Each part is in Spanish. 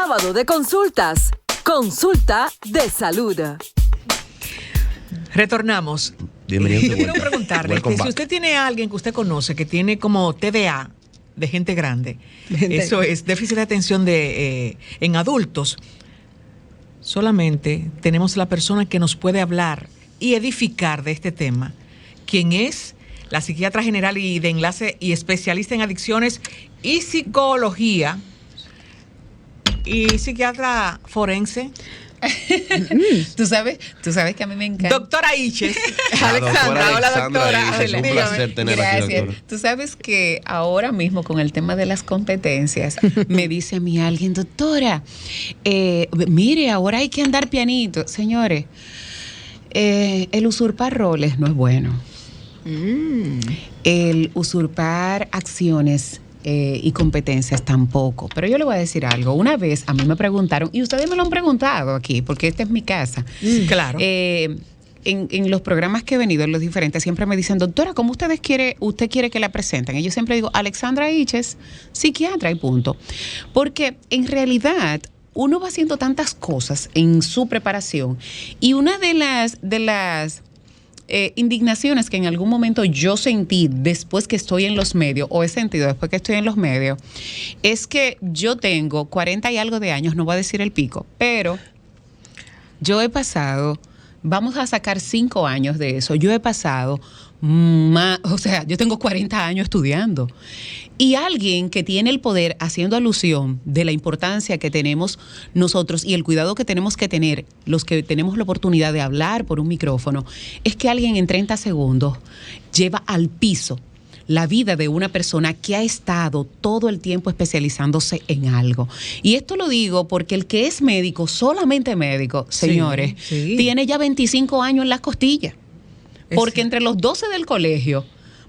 sábado de consultas. Consulta de salud. Retornamos. Bienvenido. Yo quiero preguntarle que si usted tiene a alguien que usted conoce que tiene como TDA de gente grande, eso es déficit de atención en adultos, solamente tenemos la persona que nos puede hablar y edificar de este tema, quien es la psiquiatra general y de enlace y especialista en adicciones y psicología y psiquiatra forense. ¿Tú sabes que a mí me encanta. Doctora Iches. Alexandra, hola doctora. Es un placer tenerla aquí, doctora. Tú sabes que ahora mismo con el tema de las competencias, me dice a mí alguien, doctora, mire, ahora hay que andar pianito. Señores, el usurpar roles no es bueno. El usurpar acciones y competencias tampoco. Pero yo le voy a decir algo. Una vez a mí me preguntaron, y ustedes me lo han preguntado aquí, porque esta es mi casa. Claro. En los programas que he venido, en los diferentes, siempre me dicen, doctora, ¿cómo usted quiere que la presenten? Y yo siempre digo, Alexandra Iches, psiquiatra y punto. Porque en realidad uno va haciendo tantas cosas en su preparación y una de las indignaciones que en algún momento yo sentí después que estoy en los medios, o he sentido después que estoy en los medios, es que yo tengo 40 y algo de años, no voy a decir el pico, pero yo he pasado, vamos a sacar 5 años de eso, yo he pasado yo tengo 40 años estudiando. Y alguien que tiene el poder, haciendo alusión de la importancia que tenemos nosotros y el cuidado que tenemos que tener, los que tenemos la oportunidad de hablar por un micrófono, es que alguien en 30 segundos lleva al piso la vida de una persona que ha estado todo el tiempo especializándose en algo. Y esto lo digo porque el que es médico, solamente médico, señores, tiene ya 25 años en las costillas. Porque entre los 12 del colegio,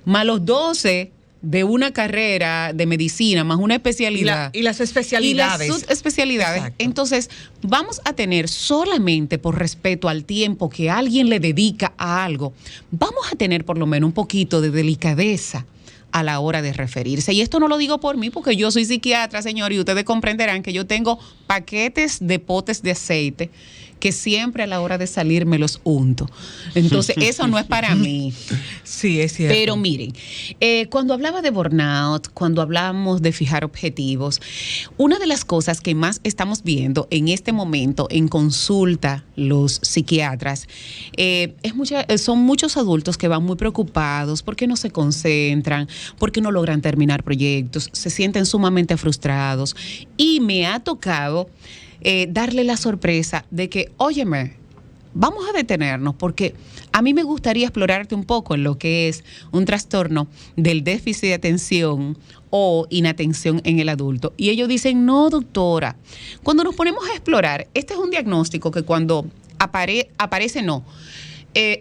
más los 12 de una carrera de medicina, más una especialidad. Y las especialidades. Y las subespecialidades. Exacto. Entonces, vamos a tener solamente por respeto al tiempo que alguien le dedica a algo, vamos a tener por lo menos un poquito de delicadeza a la hora de referirse. Y esto no lo digo por mí, porque yo soy psiquiatra, señor, y ustedes comprenderán que yo tengo paquetes de potes de aceite que siempre a la hora de salir me los unto. Entonces, eso no es para mí. Sí, es cierto. Pero miren, cuando hablaba de burnout, cuando hablamos de fijar objetivos, una de las cosas que más estamos viendo en este momento en consulta los psiquiatras, son muchos adultos que van muy preocupados porque no se concentran, porque no logran terminar proyectos, se sienten sumamente frustrados. Y me ha tocado darle la sorpresa de que, óyeme, vamos a detenernos porque a mí me gustaría explorarte un poco en lo que es un trastorno del déficit de atención o inatención en el adulto. Y ellos dicen, no, doctora, cuando nos ponemos a explorar, este es un diagnóstico que cuando aparece,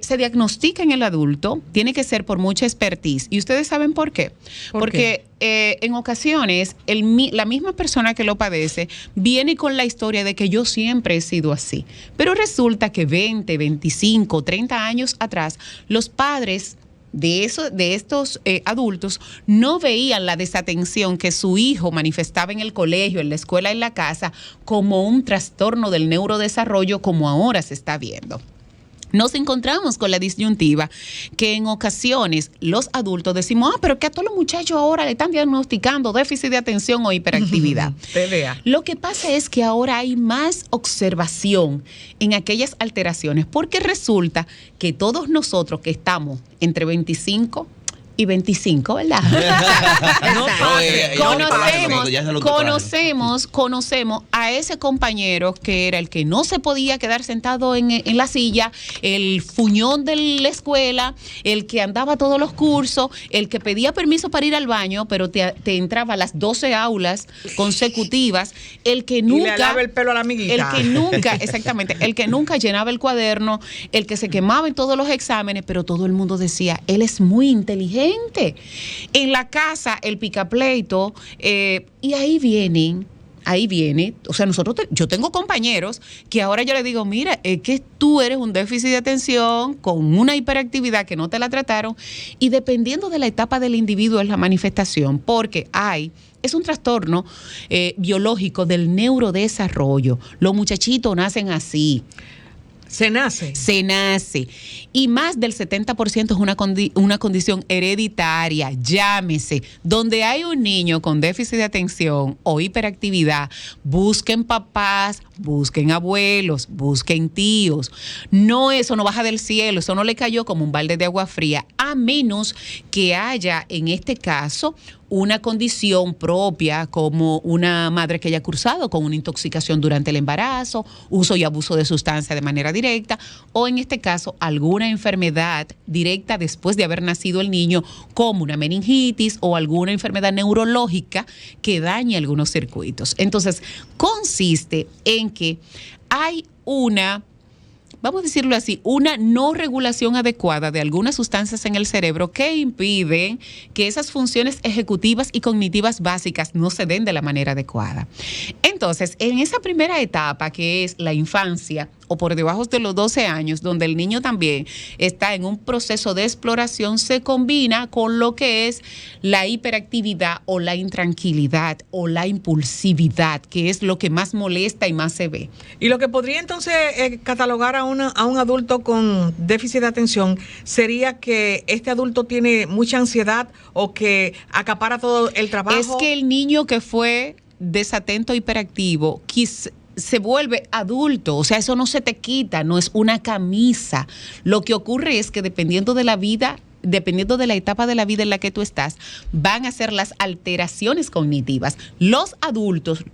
se diagnostica en el adulto, tiene que ser por mucha expertise. ¿Y ustedes saben por qué? Porque en ocasiones la misma persona que lo padece viene con la historia de que yo siempre he sido así. Pero resulta que 20, 25, 30 años atrás, los padres de estos adultos no veían la desatención que su hijo manifestaba en el colegio, en la escuela, en la casa, como un trastorno del neurodesarrollo como ahora se está viendo. Nos encontramos con la disyuntiva que en ocasiones los adultos decimos, pero que a todos los muchachos ahora le están diagnosticando déficit de atención o hiperactividad. Lo que pasa es que ahora hay más observación en aquellas alteraciones, porque resulta que todos nosotros que estamos entre 25 y 25, ¿verdad? Conocemos a ese compañero que era el que no se podía quedar sentado en la silla, el fuñón de la escuela, el que andaba a todos los cursos, el que pedía permiso para ir al baño, pero te entraba a las 12 aulas consecutivas, el que nunca... Y le lavaba el pelo a la amiguita. Exactamente, el que nunca llenaba el cuaderno, el que se quemaba en todos los exámenes, pero todo el mundo decía, él es muy inteligente. En la casa, el picapleito, y ahí vienen ahí viene, o sea, yo tengo compañeros que ahora yo les digo, mira, es que tú eres un déficit de atención con una hiperactividad que no te la trataron, y dependiendo de la etapa del individuo es la manifestación, porque es un trastorno biológico del neurodesarrollo. Los muchachitos nacen así. Se nace. Y más del 70% es una condición hereditaria, llámese. Donde hay un niño con déficit de atención o hiperactividad, busquen papás, busquen abuelos, busquen tíos. No, eso no baja del cielo, eso no le cayó como un balde de agua fría, a menos que haya, en este caso, una condición propia, como una madre que haya cursado con una intoxicación durante el embarazo, uso y abuso de sustancia de manera directa, o en este caso alguna enfermedad directa después de haber nacido el niño, como una meningitis o alguna enfermedad neurológica que dañe algunos circuitos. Entonces, consiste en que hay vamos a decirlo así, una no regulación adecuada de algunas sustancias en el cerebro que impiden que esas funciones ejecutivas y cognitivas básicas no se den de la manera adecuada. Entonces, en esa primera etapa, que es la infancia, o por debajo de los 12 años, donde el niño también está en un proceso de exploración, se combina con lo que es la hiperactividad o la intranquilidad o la impulsividad, que es lo que más molesta y más se ve. Y lo que podría entonces catalogar a un adulto con déficit de atención sería que este adulto tiene mucha ansiedad o que acapara todo el trabajo. Es que el niño que fue desatento hiperactivo se vuelve adulto, o sea, eso no se te quita, no es una camisa. Lo que ocurre es que dependiendo de la etapa de la vida en la que tú estás, van a ser las alteraciones cognitivas. Los adultos,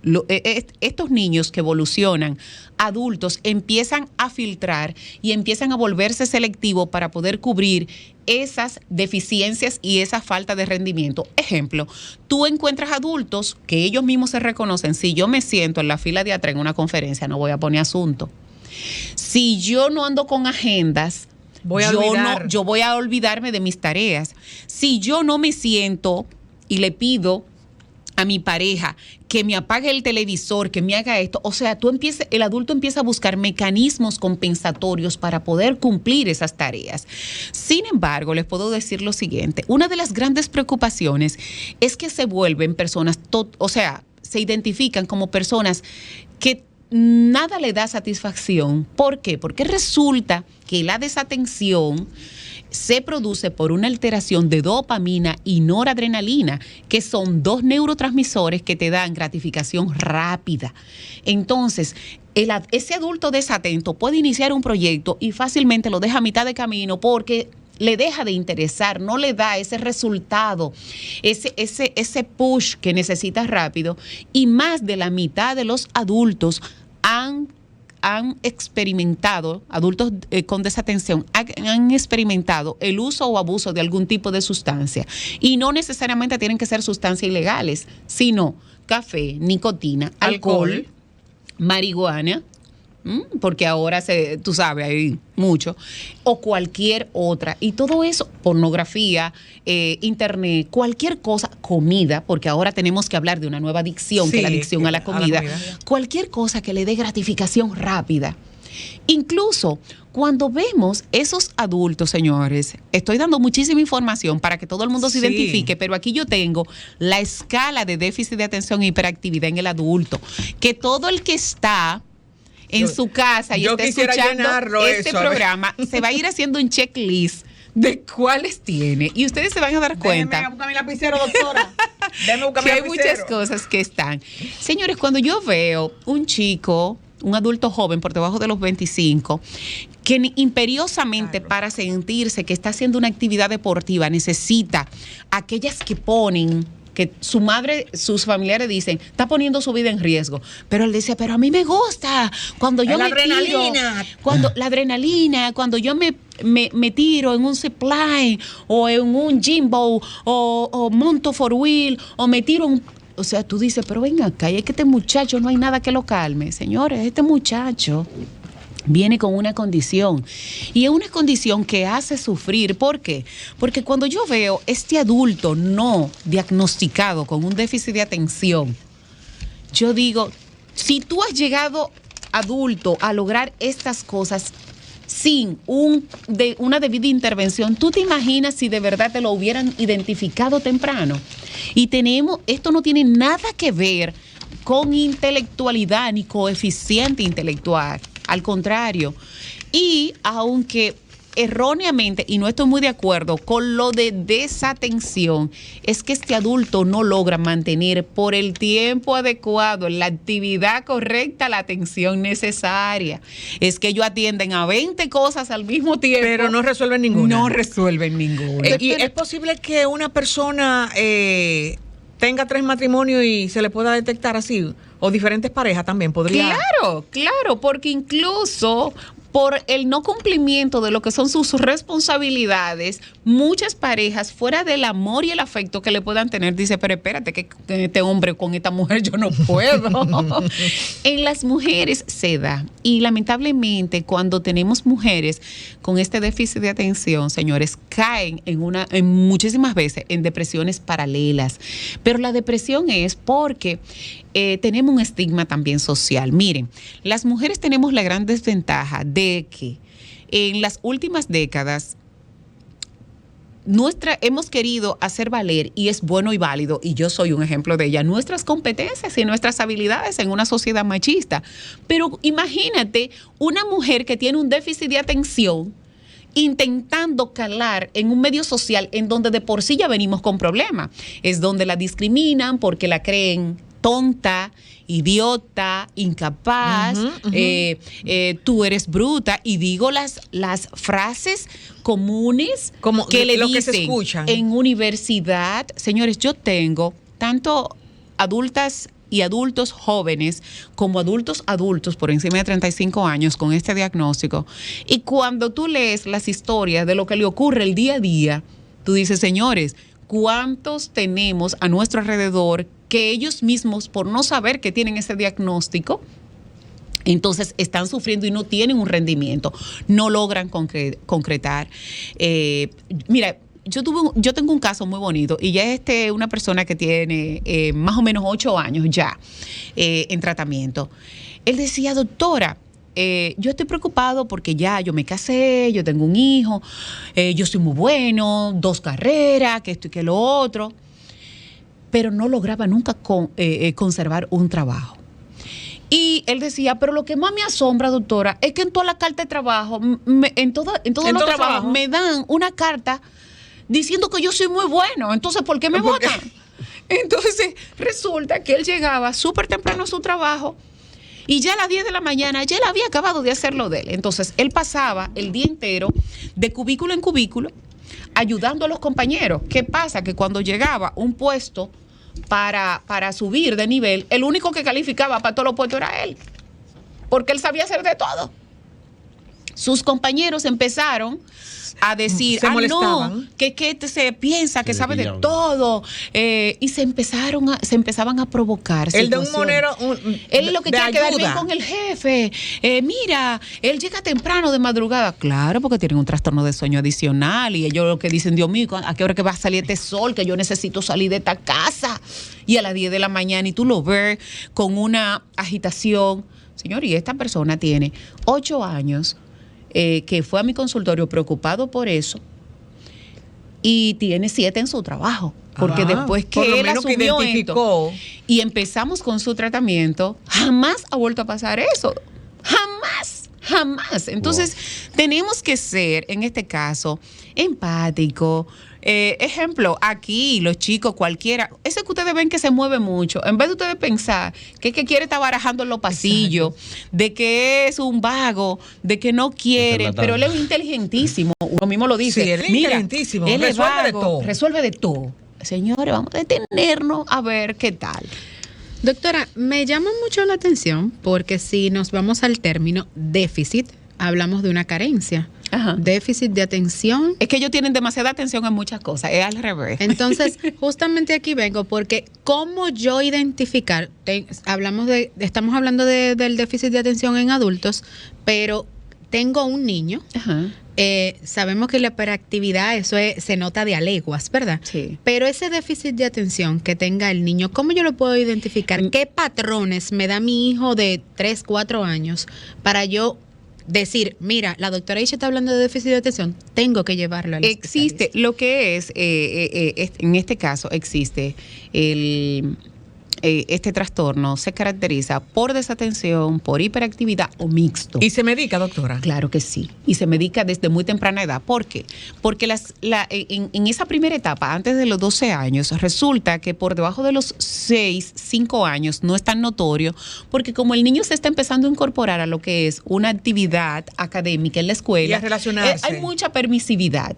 estos niños que evolucionan, adultos, empiezan a filtrar y empiezan a volverse selectivos para poder cubrir esas deficiencias y esa falta de rendimiento. Ejemplo, tú encuentras adultos que ellos mismos se reconocen. Si yo me siento en la fila de atrás en una conferencia, no voy a poner asunto. Si yo no ando con agendas, yo voy a olvidarme de mis tareas. Si yo no me siento y le pido a mi pareja que me apague el televisor, que me haga esto, o sea, el adulto empieza a buscar mecanismos compensatorios para poder cumplir esas tareas. Sin embargo, les puedo decir lo siguiente, una de las grandes preocupaciones es que se vuelven personas, se identifican como personas que nada le da satisfacción. ¿Por qué? Porque resulta que la desatención se produce por una alteración de dopamina y noradrenalina, que son dos neurotransmisores que te dan gratificación rápida. Entonces, ese adulto desatento puede iniciar un proyecto y fácilmente lo deja a mitad de camino porque le deja de interesar, no le da ese resultado, ese push que necesita rápido, y más de la mitad de los adultos han experimentado, adultos con desatención, han experimentado el uso o abuso de algún tipo de sustancia. Y no necesariamente tienen que ser sustancias ilegales, sino café, nicotina, alcohol, marihuana, porque ahora tú sabes, hay mucho, o cualquier otra. Y todo eso, pornografía, internet, cualquier cosa, comida, porque ahora tenemos que hablar de una nueva adicción, que es la adicción a la comida. Cualquier cosa que le dé gratificación rápida. Incluso cuando vemos esos adultos, señores, estoy dando muchísima información para que todo el mundo se identifique, pero aquí yo tengo la escala de déficit de atención e hiperactividad en el adulto, que todo el que está en su casa y está escuchando este programa, se va a ir haciendo un checklist de cuáles tiene. Y ustedes se van a dar cuenta. Déjeme buscar mi lapicero, doctora. Déjeme buscar mi que hay lapicero. Muchas cosas que están. Señores, cuando yo veo un chico, un adulto joven por debajo de los 25, que imperiosamente para sentirse que está haciendo una actividad deportiva necesita aquellas que ponen, que su madre, sus familiares dicen, está poniendo su vida en riesgo. Pero él dice, pero a mí me gusta. Cuando yo me tiro, la adrenalina, cuando yo me tiro en un zipline o en un Jimbo o monto four wheel o me tiro o sea, tú dices, pero ven acá, es que este muchacho no hay nada que lo calme. Señores, este muchacho viene con una condición, y es una condición que hace sufrir. ¿Por qué? Porque cuando yo veo este adulto no diagnosticado con un déficit de atención, yo digo, si tú has llegado adulto a lograr estas cosas sin una debida intervención, ¿tú te imaginas si de verdad te lo hubieran identificado temprano? Y esto no tiene nada que ver con intelectualidad ni coeficiente intelectual, al contrario. Y aunque erróneamente, y no estoy muy de acuerdo con lo de desatención, es que este adulto no logra mantener por el tiempo adecuado, en la actividad correcta, la atención necesaria. Es que ellos atienden a 20 cosas al mismo tiempo. Pero no resuelven ninguna. No resuelven ninguna. ¿Y es posible que una persona tenga 3 matrimonios y se le pueda detectar así? O diferentes parejas también podría. Claro, porque incluso por el no cumplimiento de lo que son sus responsabilidades, muchas parejas, fuera del amor y el afecto que le puedan tener, dice, pero espérate, que este hombre con esta mujer yo no puedo. En las mujeres se da. Y lamentablemente, cuando tenemos mujeres con este déficit de atención, señores, caen en muchísimas veces en depresiones paralelas. Pero la depresión es porque tenemos un estigma también social. Miren, las mujeres tenemos la gran desventaja de que en las últimas décadas hemos querido hacer valer, y es bueno y válido, y yo soy un ejemplo de ella, nuestras competencias y nuestras habilidades en una sociedad machista. Pero imagínate una mujer que tiene un déficit de atención intentando calar en un medio social en donde de por sí ya venimos con problemas. Es donde la discriminan porque la creen tonta, idiota, incapaz, tú eres bruta, y digo las frases comunes como que le dicen que se escuchan en universidad. Señores, yo tengo tanto adultas y adultos jóvenes como adultos por encima de 35 años con este diagnóstico, y cuando tú lees las historias de lo que le ocurre el día a día, tú dices, señores, ¿cuántos tenemos a nuestro alrededor que ellos mismos, por no saber que tienen ese diagnóstico, entonces están sufriendo y no tienen un rendimiento, no logran concretar? Mira, yo tengo un caso muy bonito, y ya una persona que tiene más o menos 8 años ya en tratamiento. Él decía, doctora, yo estoy preocupado porque ya yo me casé, yo tengo un hijo, yo soy muy bueno, 2 carreras, que esto y que lo otro, pero no lograba nunca conservar un trabajo. Y él decía, pero lo que más me asombra, doctora, es que en toda la carta de trabajo, en todos los trabajos, me dan una carta diciendo que yo soy muy bueno. Entonces, ¿por qué me votan? Entonces, resulta que él llegaba súper temprano a su trabajo y ya a las 10 de la mañana ya él había acabado de hacer lo de él. Entonces, él pasaba el día entero de cubículo en cubículo ayudando a los compañeros. ¿Qué pasa? Que cuando llegaba un puesto para subir de nivel, el único que calificaba para todos los puestos era él, porque él sabía hacer de todo. Sus compañeros empezaron a decir, no, que se piensa que sabe de todo, y se empezaban a provocar. El de un monero, él lo que quiere quedar bien con el jefe. Mira, él llega temprano de madrugada, claro, porque tienen un trastorno de sueño adicional, y ellos lo que dicen, Dios mío, ¿a qué hora que va a salir este sol? Que yo necesito salir de esta casa. Y a las 10 de la mañana, y tú lo ves con una agitación. Señor, y esta persona tiene 8 años, que fue a mi consultorio preocupado por eso, y tiene 7 en su trabajo, porque después que él asumió esto y empezamos con su tratamiento, jamás ha vuelto a pasar eso, jamás. Entonces, tenemos que ser, en este caso, empático. Ejemplo, aquí los chicos, cualquiera, ese que ustedes ven que se mueve mucho, en vez de ustedes pensar que quiere estar barajando en los pasillos, de que es un vago, de que no quiere, pero él es inteligentísimo, uno mismo lo dice. Sí, él es inteligentísimo, él resuelve de todo. Señores, vamos a detenernos a ver qué tal. Doctora, me llama mucho la atención porque si nos vamos al término déficit, hablamos de una carencia. Ajá. Déficit de atención. Es que ellos tienen demasiada atención en muchas cosas, es al revés. Entonces, justamente aquí vengo porque cómo yo identificar, estamos hablando del déficit de atención en adultos, pero tengo un niño. Ajá. Sabemos que la hiperactividad, se nota de a leguas, ¿verdad? Sí. Pero ese déficit de atención que tenga el niño, ¿cómo yo lo puedo identificar? ¿Qué patrones me da mi hijo de 3, 4 años para yo decir, mira, la doctora Isha está hablando de déficit de atención, tengo que llevarlo al Existe, especialista? lo que es, en este caso, existe este trastorno se caracteriza por desatención, por hiperactividad o mixto. ¿Y se medica, doctora? Claro que sí. Y se medica desde muy temprana edad. ¿Por qué? Porque en esa primera etapa, antes de los 12 años, resulta que por debajo de los 5 años no es tan notorio, porque como el niño se está empezando a incorporar a lo que es una actividad académica en la escuela, y a relacionarse. Hay mucha permisividad.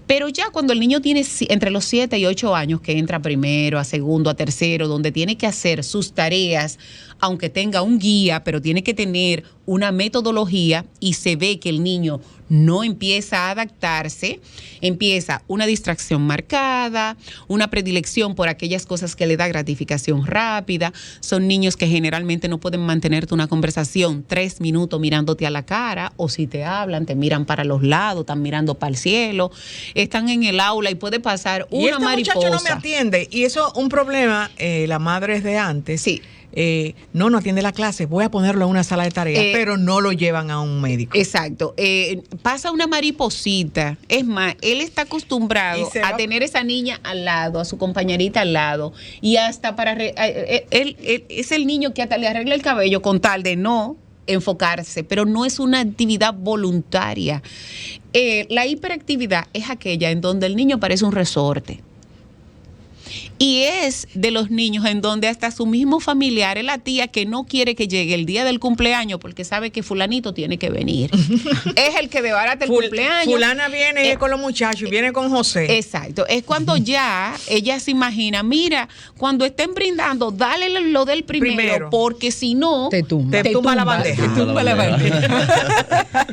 Pero ya cuando el niño tiene entre los 7 y 8 años, que entra primero, a segundo, a tercero, donde tiene que hacer sus tareas, aunque tenga un guía, pero tiene que tener una metodología, y se ve que el niño no empieza a adaptarse, empieza una distracción marcada, una predilección por aquellas cosas que le da gratificación rápida. Son niños que generalmente no pueden mantenerte una conversación 3 minutos mirándote a la cara, o si te hablan, te miran para los lados, están mirando para el cielo, están en el aula y puede pasar y una mariposa. muchacho no me atiende, y eso es un problema, la madre es de antes. Sí. No atiende la clase, voy a ponerlo en una sala de tareas, pero no lo llevan a un médico. Exacto. Pasa una mariposita. Es más, él está acostumbrado a tener esa niña al lado, a su compañerita al lado, y hasta él es el niño que hasta le arregla el cabello con tal de no enfocarse, pero no es una actividad voluntaria. La hiperactividad es aquella en donde el niño parece un resorte. Y es de los niños en donde hasta su mismo familiar es la tía que no quiere que llegue el día del cumpleaños porque sabe que fulanito tiene que venir. Es el que debarata el cumpleaños. Fulana viene con los muchachos y viene con José. Exacto. Es cuando ya ella se imagina, mira, cuando estén brindando, dale lo del primero. Porque si no, te tumba la bandeja. Te tumba la bandeja.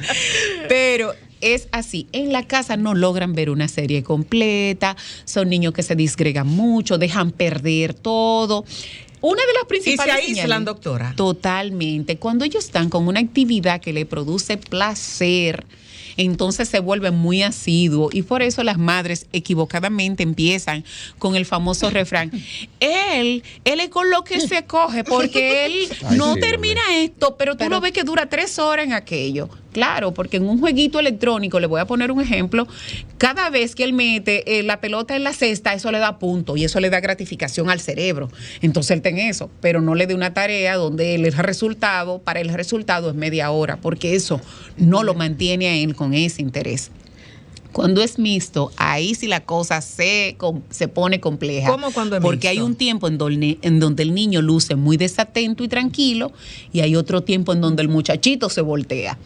Pero es así. En la casa no logran ver una serie completa, son niños que se disgregan mucho, dejan perder todo. Una de las principales ¿Y se aíslan, doctora? Totalmente. Cuando ellos están con una actividad que le produce placer, entonces se vuelven muy asiduos, y por eso las madres equivocadamente empiezan con el famoso refrán: él es con lo que se coge, porque él no termina esto, pero tú lo ves que dura 3 horas en aquello. Claro, porque en un jueguito electrónico, le voy a poner un ejemplo, cada vez que él mete la pelota en la cesta, eso le da punto y eso le da gratificación al cerebro. Entonces él está en eso, pero no le dé una tarea donde para el resultado es media hora, porque eso no lo mantiene a él con ese interés. Cuando es mixto, ahí sí la cosa se pone compleja. ¿Cómo cuando es Porque mixto? hay un tiempo en donde el niño luce muy desatento y tranquilo, y hay otro tiempo en donde el muchachito se voltea.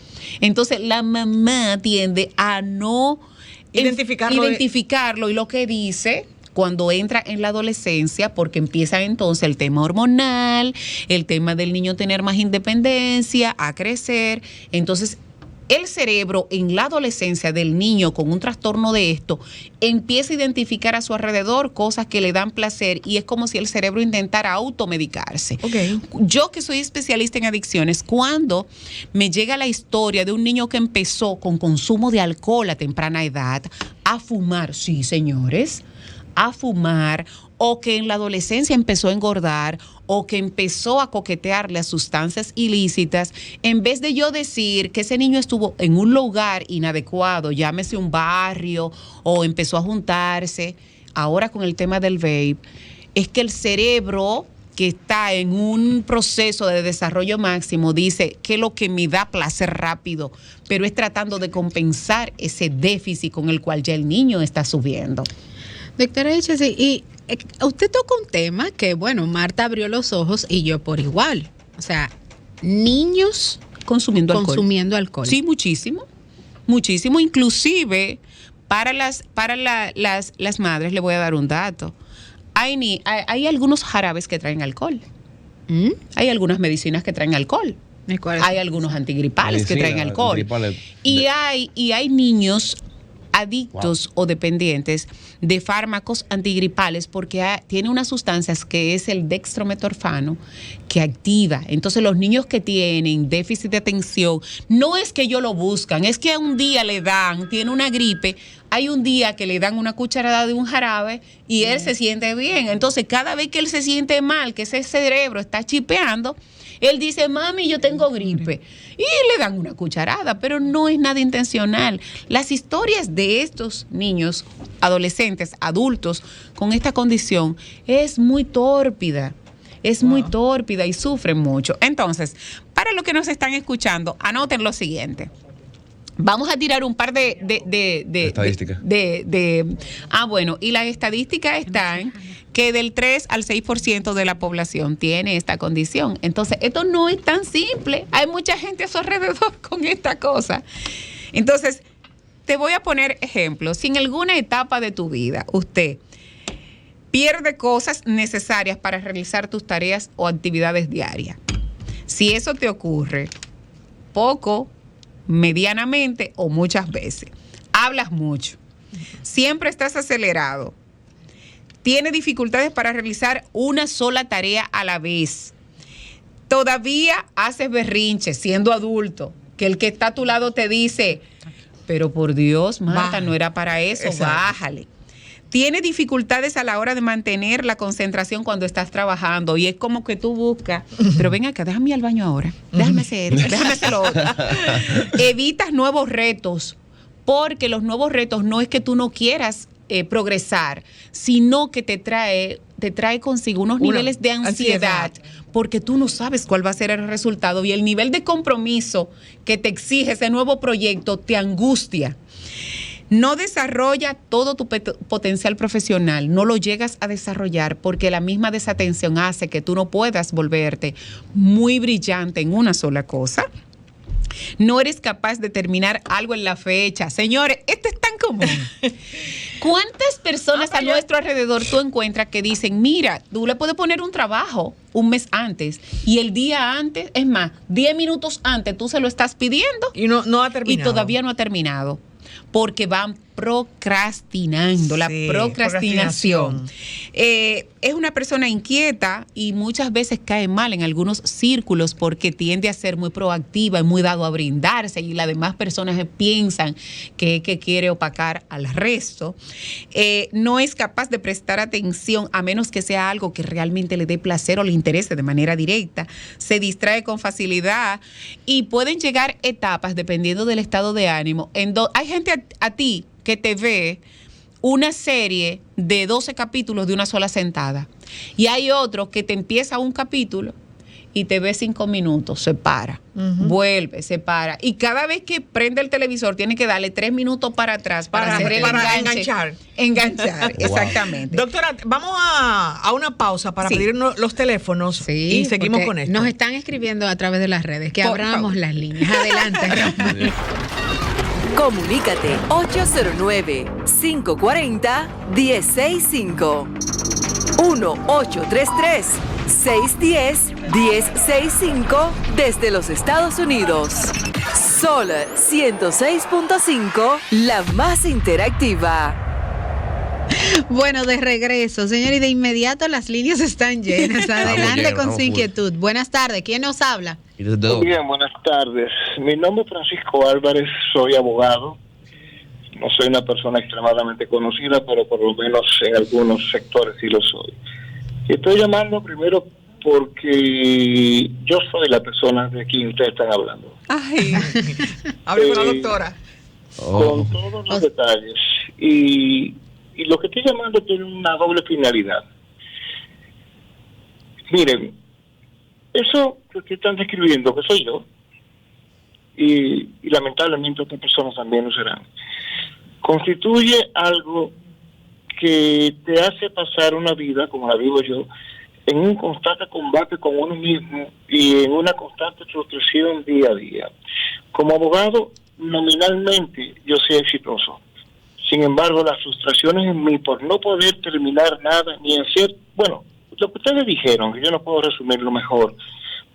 Entonces la mamá tiende a no identificarlo, y lo que dice cuando entra en la adolescencia, porque empieza entonces el tema hormonal, el tema del niño tener más independencia, a crecer. Entonces el cerebro en la adolescencia del niño con un trastorno de esto empieza a identificar a su alrededor cosas que le dan placer, y es como si el cerebro intentara automedicarse. Okay. Yo, que soy especialista en adicciones, cuando me llega la historia de un niño que empezó con consumo de alcohol a temprana edad, a fumar, sí, señores, a fumar, o que en la adolescencia empezó a engordar, o que empezó a coquetearle a sustancias ilícitas, en vez de yo decir que ese niño estuvo en un lugar inadecuado, llámese un barrio, o empezó a juntarse, ahora con el tema del vape, es que el cerebro, que está en un proceso de desarrollo máximo, dice que lo que me da placer rápido, pero es tratando de compensar ese déficit con el cual ya el niño está subiendo. Doctora Isha, sí, y usted toca un tema que, bueno, Marta abrió los ojos y yo por igual. O sea, niños consumiendo alcohol. Sí, muchísimo. Inclusive para las madres, le voy a dar un dato. Hay algunos jarabes que traen alcohol. Hay algunas medicinas que traen alcohol. Hay algunos antigripales que traen alcohol. Y hay niños adictos o dependientes de fármacos antigripales porque tiene unas sustancias que es el dextrometorfano que activa. Entonces los niños que tienen déficit de atención, no es que ellos lo buscan, es que un día le dan, tiene una gripe, hay un día que le dan una cucharada de un jarabe y él se siente bien. Entonces cada vez que él se siente mal, que ese cerebro está chipeando, él dice, mami, yo tengo gripe. Y le dan una cucharada, pero no es nada intencional. Las historias de estos niños, adolescentes, adultos con esta condición es muy tórpida. Es muy tórpida y sufren mucho. Entonces, para los que nos están escuchando, anoten lo siguiente. Vamos a tirar un par de estadísticas. Bueno, y las estadísticas están que del 3 al 6% de la población tiene esta condición. Entonces, esto no es tan simple. Hay mucha gente a su alrededor con esta cosa. Entonces, te voy a poner ejemplos. Si en alguna etapa de tu vida usted pierde cosas necesarias para realizar tus tareas o actividades diarias, si eso te ocurre poco, medianamente o muchas veces, hablas mucho, siempre estás acelerado, tienes dificultades para realizar una sola tarea a la vez, todavía haces berrinches siendo adulto, que el que está a tu lado te dice, pero por Dios, Marta, no era para eso, bájale. Tienes dificultades a la hora de mantener la concentración cuando estás trabajando y es como que tú buscas, pero ven acá, déjame ir al baño ahora, déjame hacer esto, déjame hacer lo otro. Evitas nuevos retos, porque los nuevos retos no es que tú no quieras progresar, sino que te trae consigo unos niveles de ansiedad, porque tú no sabes cuál va a ser el resultado y el nivel de compromiso que te exige ese nuevo proyecto te angustia. No desarrolla todo tu potencial profesional, no lo llegas a desarrollar porque la misma desatención hace que tú no puedas volverte muy brillante en una sola cosa. No eres capaz de terminar algo en la fecha. Señores, esto es tan común. ¿Cuántas personas a nuestro alrededor tú encuentras que dicen, mira, tú le puedes poner un trabajo un mes antes y el día antes, es más, 10 minutos antes tú se lo estás pidiendo y no ha terminado. Y todavía no ha terminado? Porque van procrastinando, la procrastinación. Es una persona inquieta y muchas veces cae mal en algunos círculos porque tiende a ser muy proactiva y muy dado a brindarse y las demás personas piensan que quiere opacar al resto. No es capaz de prestar atención a menos que sea algo que realmente le dé placer o le interese de manera directa. Se distrae con facilidad y pueden llegar etapas, dependiendo del estado de ánimo, hay gente a ti que te ve una serie de 12 capítulos de una sola sentada. Y hay otro que te empieza un capítulo y te ve 5 minutos, se para, vuelve, se para. Y cada vez que prende el televisor tiene que darle 3 minutos para atrás para hacer el enganche. Enganchar, exactamente. Doctora, vamos a una pausa para pedir los teléfonos y seguimos con esto. Nos están escribiendo a través de las redes que abramos las líneas. Adelante, Rafael. Comunícate 809-540-1065. 1-833-610-1065 desde los Estados Unidos. Sol 106.5, la más interactiva. Bueno, de regreso, señor, y de inmediato las líneas están llenas. Adelante con su inquietud. Buenas tardes, ¿quién nos habla? Bien, buenas tardes. Mi nombre es Francisco Álvarez, soy abogado. No soy una persona extremadamente conocida, pero por lo menos en algunos sectores sí lo soy. Estoy llamando primero porque yo soy la persona de quien ustedes están hablando. Ay, hable con la doctora. Con todos los detalles. Y lo que estoy llamando tiene una doble finalidad. Miren, eso que están describiendo, que soy yo, y lamentablemente otras personas también lo serán, constituye algo que te hace pasar una vida, como la vivo yo, en un constante combate con uno mismo y en una constante frustración día a día. Como abogado, nominalmente yo soy exitoso. Sin embargo, las frustraciones en mí por no poder terminar nada ni hacer, bueno, lo que ustedes dijeron, que yo no puedo resumirlo mejor,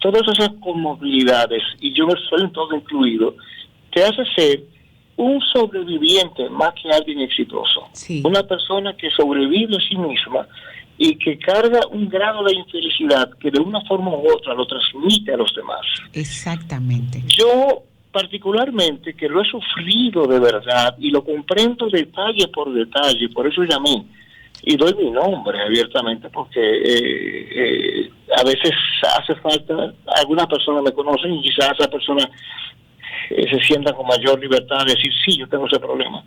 todas esas comodidades, y yo me suelo todo incluido, te hace ser un sobreviviente más que alguien exitoso. Sí. Una persona que sobrevive a sí misma y que carga un grado de infelicidad que de una forma u otra lo transmite a los demás. Exactamente. Yo particularmente, que lo he sufrido de verdad y lo comprendo detalle por detalle, por eso llamé y doy mi nombre abiertamente, porque a veces hace falta, algunas personas me conocen y quizás esa persona se sienta con mayor libertad de decir, sí, yo tengo ese problema.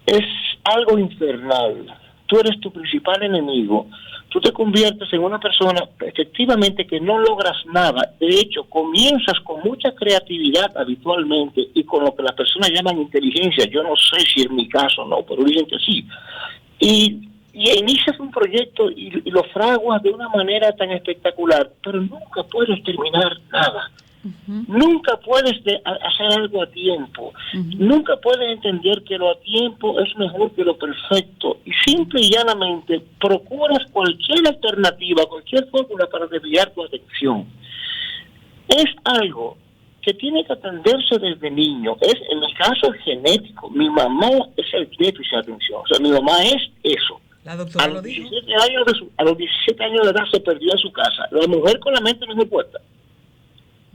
Es algo infernal. Tú eres tu principal enemigo. Tú te conviertes en una persona efectivamente que no logras nada. De hecho, comienzas con mucha creatividad habitualmente y con lo que las personas llaman inteligencia. Yo no sé si en mi caso no, pero dicen que sí. Y inicias un proyecto y lo fraguas de una manera tan espectacular, pero nunca puedes terminar nada. Nunca puedes hacer algo a tiempo. Nunca puedes entender que lo a tiempo es mejor que lo perfecto. Y simple y llanamente procuras cualquier alternativa, cualquier fórmula para desviar tu atención. Es algo que tiene que atenderse desde niño. En mi caso es genético. Mi mamá es el déficit de atención. O sea, mi mamá es eso. La doctora A los 17 años de edad se perdió en su casa. La mujer con la mente no se puesta.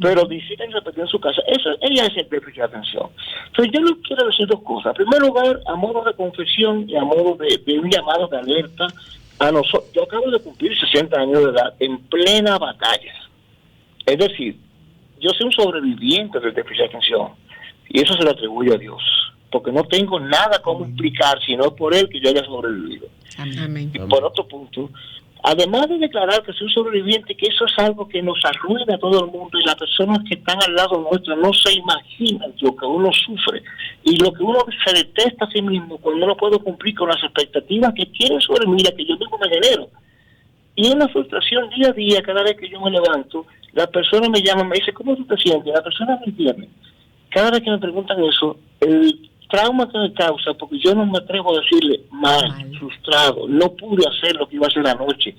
Pero 17 años se perdió en su casa. Ella es el déficit de atención. Entonces yo les quiero decir dos cosas. En primer lugar, a modo de confesión y a modo de un llamado de alerta a nosotros. Yo acabo de cumplir 60 años de edad en plena batalla. Es decir, yo soy un sobreviviente del déficit de atención. Y eso se lo atribuyo a Dios. Porque no tengo nada como explicar, sino por Él que yo haya sobrevivido. Amén. Y por otro punto, además de declarar que soy un sobreviviente, que eso es algo que nos arruina a todo el mundo y las personas que están al lado nuestro no se imaginan lo que uno sufre y lo que uno se detesta a sí mismo cuando no puede cumplir con las expectativas que tienen sobre mí, que yo mismo me genero. Y una frustración día a día, cada vez que yo me levanto, la persona me llama, me dice, ¿cómo tú te sientes? La persona me entiende. Cada vez que me preguntan eso, el trauma que me causa, porque yo no me atrevo a decirle mal, frustrado, no pude hacer lo que iba a hacer anoche.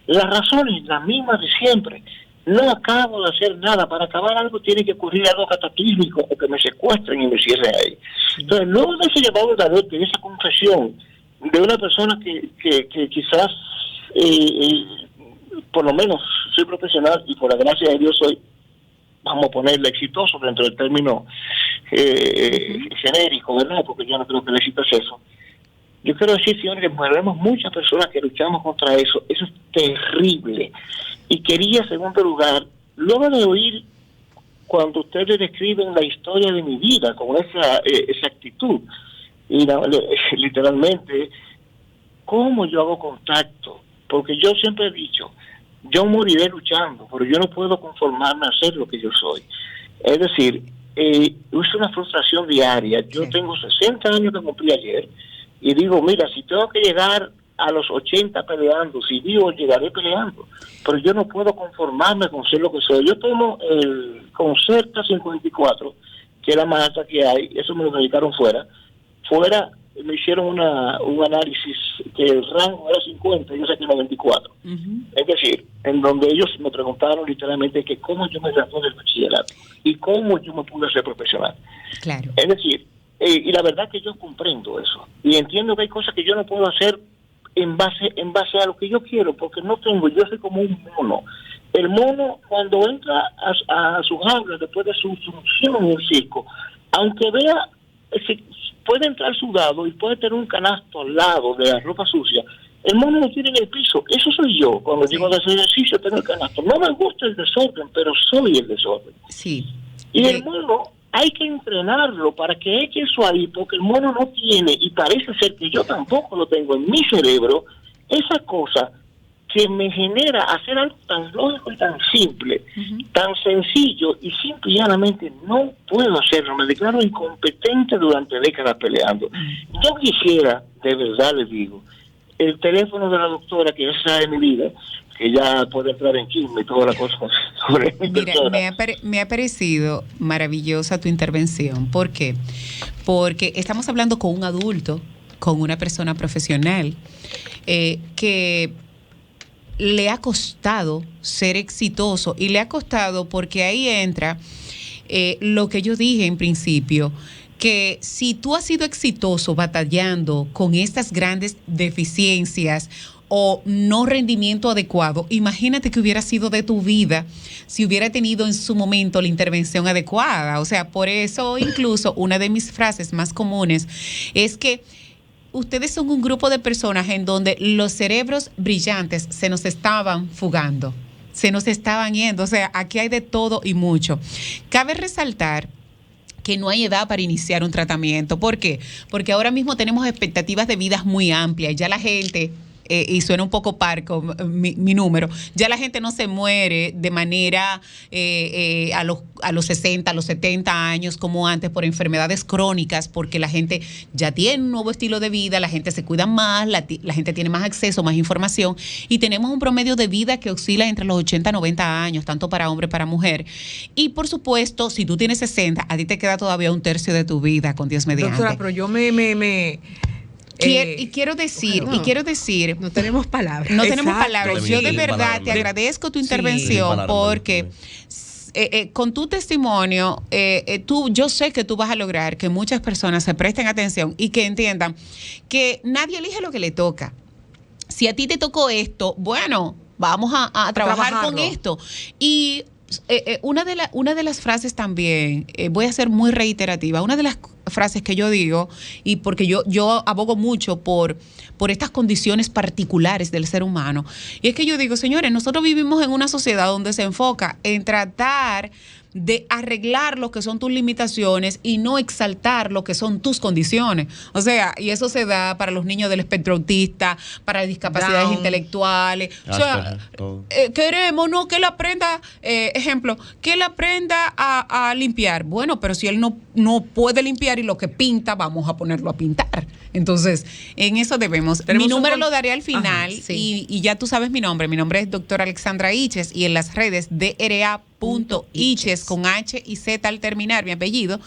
Las razones, las mismas de siempre. No acabo de hacer nada. Para acabar algo tiene que ocurrir algo cataclísmico o que me secuestren y me cierren ahí. Entonces, luego de ese llamado de alerta, de esa confesión de una persona que quizás, por lo menos, soy profesional y por la gracia de Dios soy, vamos a ponerle exitoso dentro del término genérico, ¿verdad? Porque yo no creo que el éxito es eso. Yo quiero decir, señores, que vemos muchas personas que luchamos contra eso. Eso es terrible. Y quería, en segundo lugar, luego de oír cuando ustedes describen la historia de mi vida con esa actitud, y literalmente, cómo yo hago contacto. Porque yo siempre he dicho, yo moriré luchando, pero yo no puedo conformarme a ser lo que yo soy. Es decir, es una frustración diaria. Yo tengo 60 años que cumplí ayer y digo, mira, si tengo que llegar a los 80 peleando, si vivo, llegaré peleando. Pero yo no puedo conformarme con ser lo que soy. Yo tomo el Concerta 54, que es la más alta que hay, eso me lo dedicaron fuera me hicieron un análisis que el rango era 50 y yo saqué 94. Es decir, en donde ellos me preguntaron literalmente que cómo yo me gradué del bachillerato y cómo yo me pude hacer profesional. Claro. Es decir, y la verdad que yo comprendo eso y entiendo que hay cosas que yo no puedo hacer en base a lo que yo quiero, porque no tengo, yo soy como un mono. El mono, cuando entra a su jaula después de su función en el circo, aunque vea, puede entrar sudado y puede tener un canasto al lado de la ropa sucia, el mono lo tiene en el piso. Eso soy yo. Cuando llego a hacer ejercicio tengo el canasto. No me gusta el desorden, pero soy el desorden. Sí. Y el mono hay que entrenarlo para que eche eso ahí, porque el mono no tiene, y parece ser que yo tampoco lo tengo en mi cerebro, esa cosa que me genera hacer algo tan lógico y tan simple, tan sencillo, y simple y llanamente no puedo hacerlo. Me declaro incompetente durante décadas peleando. Yo quisiera, de verdad les digo, el teléfono de la doctora que ya sabe mi vida, que ya puede entrar en chisme y toda la cosa sobre mi persona. Me ha parecido maravillosa tu intervención. ¿Por qué? Porque estamos hablando con un adulto, con una persona profesional, que le ha costado ser exitoso, y le ha costado porque ahí entra lo que yo dije en principio, que si tú has sido exitoso batallando con estas grandes deficiencias o no rendimiento adecuado, imagínate que hubiera sido de tu vida si hubiera tenido en su momento la intervención adecuada. O sea, por eso incluso una de mis frases más comunes es que ustedes son un grupo de personas en donde los cerebros brillantes se nos estaban fugando, se nos estaban yendo. O sea, aquí hay de todo y mucho. Cabe resaltar que no hay edad para iniciar un tratamiento. ¿Por qué? Porque ahora mismo tenemos expectativas de vida muy amplias. Ya la gente, y suena un poco parco mi número, ya la gente no se muere de manera a los 60, a los 70 años como antes por enfermedades crónicas, porque la gente ya tiene un nuevo estilo de vida, la gente se cuida más, la gente tiene más acceso, más información, y tenemos un promedio de vida que oscila entre los 80 y 90 años, tanto para hombre como para mujer. Y por supuesto, si tú tienes 60, a ti te queda todavía un tercio de tu vida, con Dios mediante. Doctora, pero yo quiero decir, no tenemos palabras. No tenemos Exacto. palabras. Yo de verdad te agradezco tu intervención porque con tu testimonio, yo sé que tú vas a lograr que muchas personas se presten atención y que entiendan que nadie elige lo que le toca. Si a ti te tocó esto, bueno, vamos a trabajar con esto. Y una de las frases también, voy a ser muy reiterativa, una de las frases que yo digo, y porque yo abogo mucho por estas condiciones particulares del ser humano, y es que yo digo, señores, nosotros vivimos en una sociedad donde se enfoca en tratar de arreglar lo que son tus limitaciones y no exaltar lo que son tus condiciones. O sea, y eso se da para los niños del espectro autista, para discapacidades intelectuales. O sea, queremos, ¿no? Que él aprenda, ejemplo, que él aprenda a limpiar. Bueno, pero si él no puede limpiar y lo que pinta, vamos a ponerlo a pintar. Entonces, en eso debemos. Mi número lo daré al final. Ajá, sí. y ya tú sabes mi nombre. Mi nombre es doctora Alexandra Iches y en las redes DRA.Iches con H y Z al terminar, mi apellido,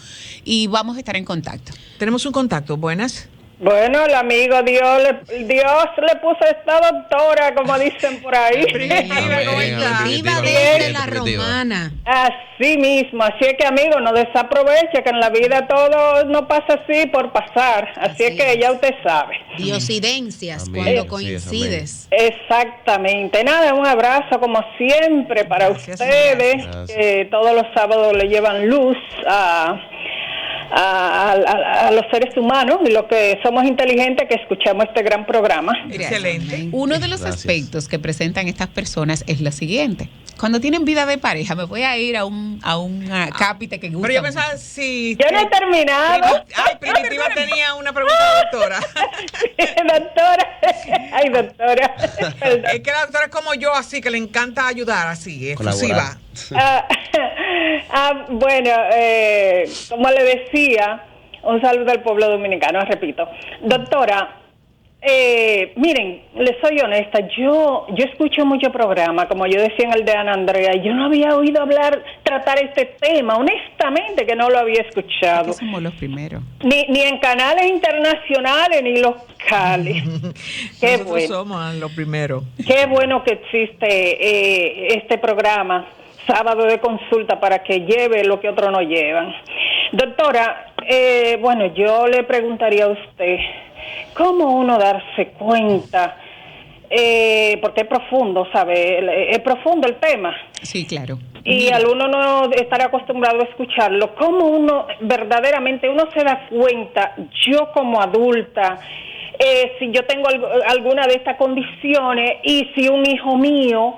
y vamos a estar en contacto. Tenemos un contacto. Buenas. Bueno, el amigo Dios le puso esta doctora, como dicen por ahí. Viva desde la romana. Así mismo, así es que amigo, no desaproveche que en la vida todo no pasa así por pasar, así es que ya usted sabe. Diosidencias, Amén. cuando coincides. Exactamente, nada, un abrazo como siempre para ustedes, que todos los sábados le llevan luz a los seres humanos y los que somos inteligentes que escuchamos este gran programa. Excelente. Uno de los aspectos que presentan estas personas es la siguiente. Cuando tienen vida de pareja, me voy a ir a un cápite que gusta. Pero yo pensaba si... Yo no he terminado. Primitiva tenía una pregunta, doctora. Doctora. Es que la doctora es como yo, así, que le encanta ayudar, así, exclusiva. Bueno, como le decía, un saludo al pueblo dominicano, repito. Doctora, miren, les soy honesta, yo escucho mucho programa, como yo decía en el de Ana Andrea, yo no había oído tratar este tema, honestamente que no lo había escuchado. Es que somos los primeros. Ni en canales internacionales ni locales. Qué Nosotros bueno. somos los primeros. Qué bueno que existe este programa, Sábado de Consulta, para que lleve lo que otros no llevan. Doctora, bueno, yo le preguntaría a usted, ¿cómo uno darse cuenta? Porque es profundo, ¿sabe? Es profundo el tema. Sí, claro. Y al uno no estar acostumbrado a escucharlo, ¿cómo uno verdaderamente, uno se da cuenta, yo como adulta, si yo tengo alguna de estas condiciones y si un hijo mío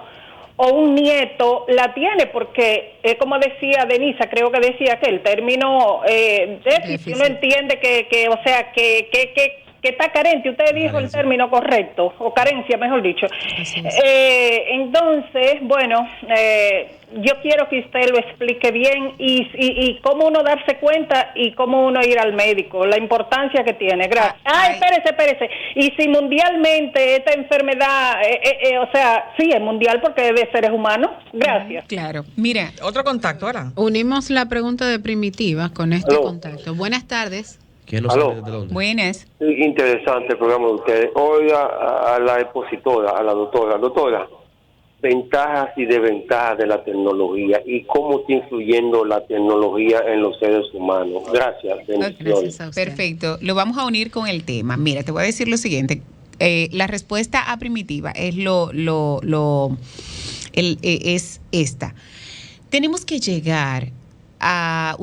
o un nieto la tiene? Porque, como decía Denisa, creo que decía que el término déficit, uno entiende que está carente. Usted dijo el término correcto, o carencia, mejor dicho. Entonces, bueno, yo quiero que usted lo explique bien y cómo uno darse cuenta y cómo uno ir al médico, la importancia que tiene. Gracias. Espérese. Y si mundialmente esta enfermedad, o sea, sí es mundial porque es de seres humanos. Gracias. Claro. Mira, Otro contacto ahora. Unimos la pregunta de Primitiva con este contacto. Buenas tardes. ¿Quién lo sabe desde dónde? buenas. Interesante el programa de ustedes. Oiga a la expositora, a la doctora. Doctora, ventajas y desventajas de la tecnología y cómo está influyendo la tecnología en los seres humanos. Gracias. Bendiciones. Perfecto. Lo vamos a unir con el tema. Mira, te voy a decir lo siguiente. La respuesta a primitiva es es esta. Tenemos que llegar a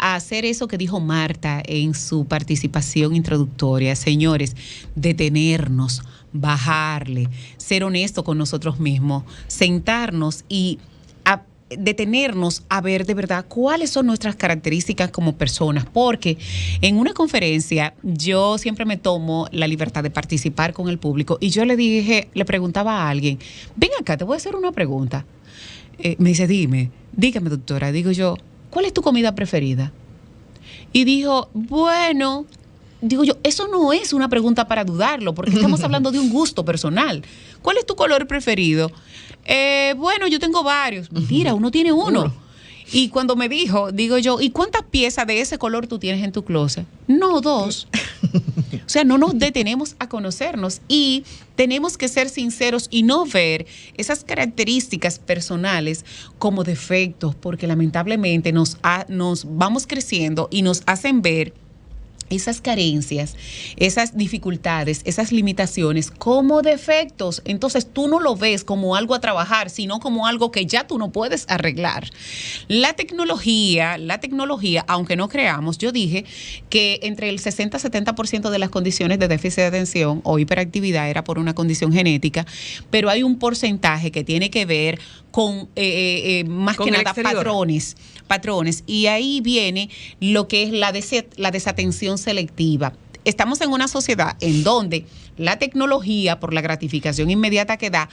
hacer eso que dijo Marta en su participación introductoria. Señores, detenernos, bajarle, ser honesto con nosotros mismos, sentarnos y detenernos a ver de verdad cuáles son nuestras características como personas, porque en una conferencia yo siempre me tomo la libertad de participar con el público y yo le preguntaba a alguien, ven acá, te voy a hacer una pregunta. Me dice, dígame doctora, digo yo, ¿cuál es tu comida preferida? Y dijo, bueno, digo yo, eso no es una pregunta para dudarlo, porque estamos hablando de un gusto personal. ¿Cuál es tu color preferido? Bueno, yo tengo varios. Mentira, uno tiene uno. Y cuando me dijo, digo yo, ¿y cuántas piezas de ese color tú tienes en tu closet? No, 2. O sea, no nos detenemos a conocernos y tenemos que ser sinceros y no ver esas características personales como defectos, porque lamentablemente nos vamos creciendo y nos hacen ver esas carencias, esas dificultades, esas limitaciones como defectos. Entonces tú no lo ves como algo a trabajar, sino como algo que ya tú no puedes arreglar. La tecnología, aunque no creamos, yo dije que entre el 60-70% de las condiciones de déficit de atención o hiperactividad era por una condición genética, pero hay un porcentaje que tiene que ver con más que nada patrones, y ahí viene lo que es la desatención selectiva. Estamos en una sociedad en donde la tecnología, por la gratificación inmediata que da,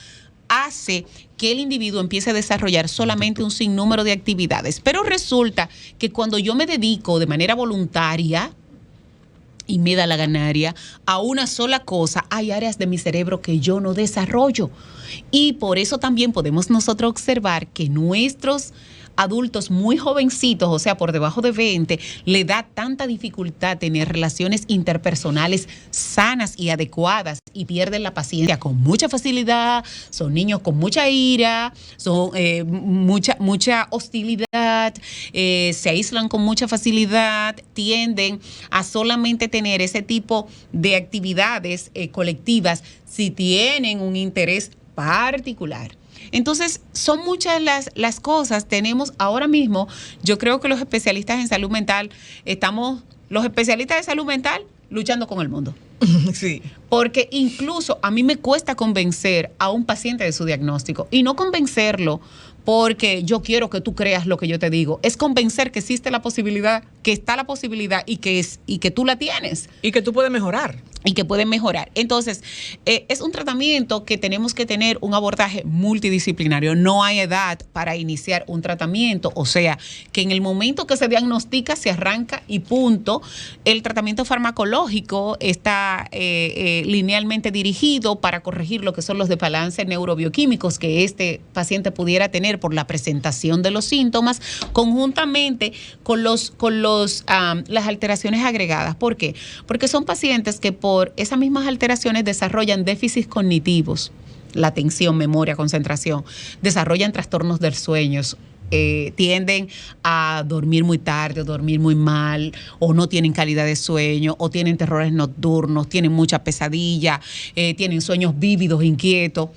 hace que el individuo empiece a desarrollar solamente un sinnúmero de actividades. Pero resulta que cuando yo me dedico de manera voluntaria y me da la ganancia a una sola cosa, hay áreas de mi cerebro que yo no desarrollo. Y por eso también podemos nosotros observar que nuestros adultos muy jovencitos, o sea, por debajo de 20, le da tanta dificultad tener relaciones interpersonales sanas y adecuadas y pierden la paciencia con mucha facilidad, son niños con mucha ira, son mucha hostilidad, se aíslan con mucha facilidad, tienden a solamente tener ese tipo de actividades colectivas si tienen un interés particular. Entonces, son muchas las cosas. Tenemos ahora mismo, yo creo que los especialistas en salud mental, los especialistas de salud mental luchando con el mundo. Sí. Porque incluso a mí me cuesta convencer a un paciente de su diagnóstico y no convencerlo porque yo quiero que tú creas lo que yo te digo. Es convencer que existe la posibilidad, que está la posibilidad y que tú la tienes. Y que tú puedes mejorar. Y que pueden mejorar. Entonces, es un tratamiento que tenemos que tener un abordaje multidisciplinario. No hay edad para iniciar un tratamiento. O sea, que en el momento que se diagnostica, se arranca y punto. El tratamiento farmacológico está linealmente dirigido para corregir lo que son los desbalances neurobioquímicos que este paciente pudiera tener por la presentación de los síntomas, conjuntamente con las alteraciones agregadas. ¿Por qué? Porque son pacientes que por esas mismas alteraciones desarrollan déficits cognitivos, la atención, memoria, concentración, desarrollan trastornos del sueño, tienden a dormir muy tarde o dormir muy mal, o no tienen calidad de sueño, o tienen terrores nocturnos, tienen mucha pesadilla, tienen sueños vívidos, inquietos.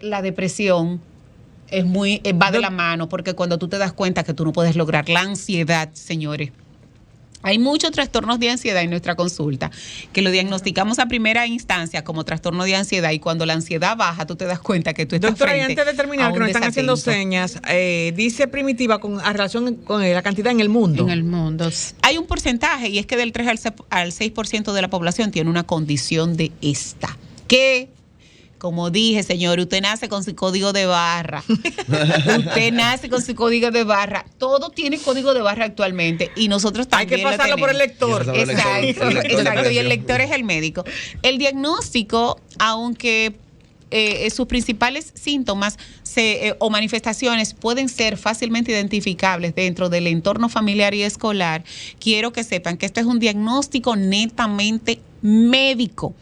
La depresión va de la mano, porque cuando tú te das cuenta que tú no puedes lograr la ansiedad, señores, hay muchos trastornos de ansiedad en nuestra consulta que lo diagnosticamos a primera instancia como trastorno de ansiedad, y cuando la ansiedad baja tú te das cuenta que tú estás Doctora, frente y antes de terminar, que nos están haciendo señas, dice primitiva a relación con la cantidad en el mundo. En el mundo. Hay un porcentaje, y es que del 3 al 6% de la población tiene una condición de esta, que, como dije, señor, usted nace con su código de barra. Usted nace con su código de barra. Todo tiene código de barra actualmente y nosotros también. Hay que pasarlo por el lector. Exacto. Y el lector es el médico. El diagnóstico, aunque sus principales síntomas o manifestaciones pueden ser fácilmente identificables dentro del entorno familiar y escolar, quiero que sepan que este es un diagnóstico netamente médico.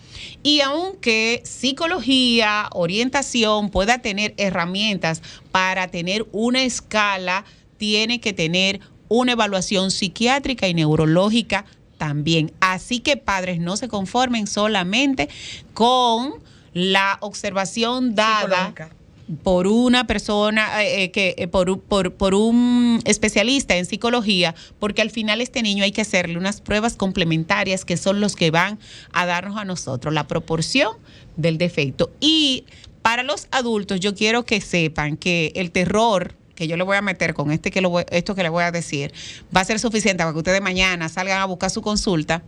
Y aunque psicología, orientación pueda tener herramientas para tener una escala, tiene que tener una evaluación psiquiátrica y neurológica también. Así que padres, no se conformen solamente con la observación dada por una persona, por un especialista en psicología, porque al final este niño hay que hacerle unas pruebas complementarias que son los que van a darnos a nosotros la proporción del defecto. Y para los adultos, yo quiero que sepan que el terror que yo le voy a meter con esto que le voy a decir, va a ser suficiente para que ustedes mañana salgan a buscar su consulta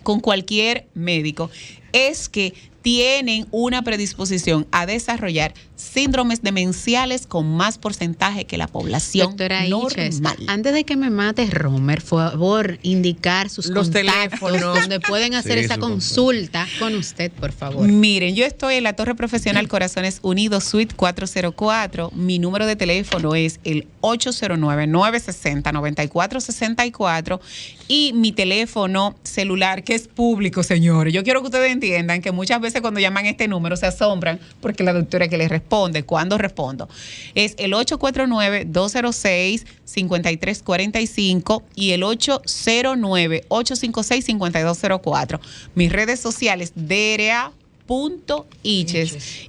con cualquier médico, es que tienen una predisposición a desarrollar síndromes demenciales con más porcentaje que la población Doctora normal. Iches, antes de que me mate Romer, por favor, indicar sus los contactos teléfonos donde pueden hacer esa consulta con usted, por favor. Miren, yo estoy en la Torre Profesional Corazones Unidos, Suite 404. Mi número de teléfono es el 809-960-9464 y mi teléfono celular, que es público, señores. Yo quiero que ustedes entiendan que muchas veces cuando llaman este número se asombran porque la doctora que les responde, ¿cuándo respondo? Es el 849-206-5345 y el 809-856-5204. Mis redes sociales, DRA.Iches.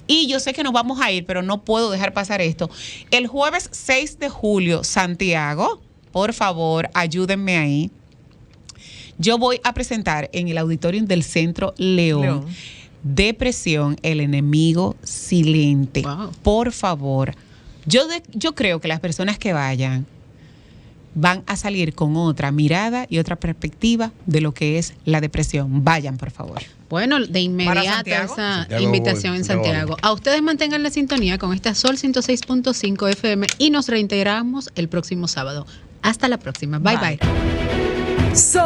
Y yo sé que nos vamos a ir, pero no puedo dejar pasar esto. El jueves 6 de julio, Santiago, por favor, ayúdenme ahí. Yo voy a presentar en el auditorium del Centro León. Depresión, el enemigo silente. Wow. Por favor, yo creo que las personas que vayan van a salir con otra mirada y otra perspectiva de lo que es la depresión. Vayan, por favor. Bueno, de inmediato esa invitación en Santiago. A ustedes mantengan la sintonía con esta Sol 106.5 FM y nos reintegramos el próximo sábado. Hasta la próxima. Bye, bye. Sol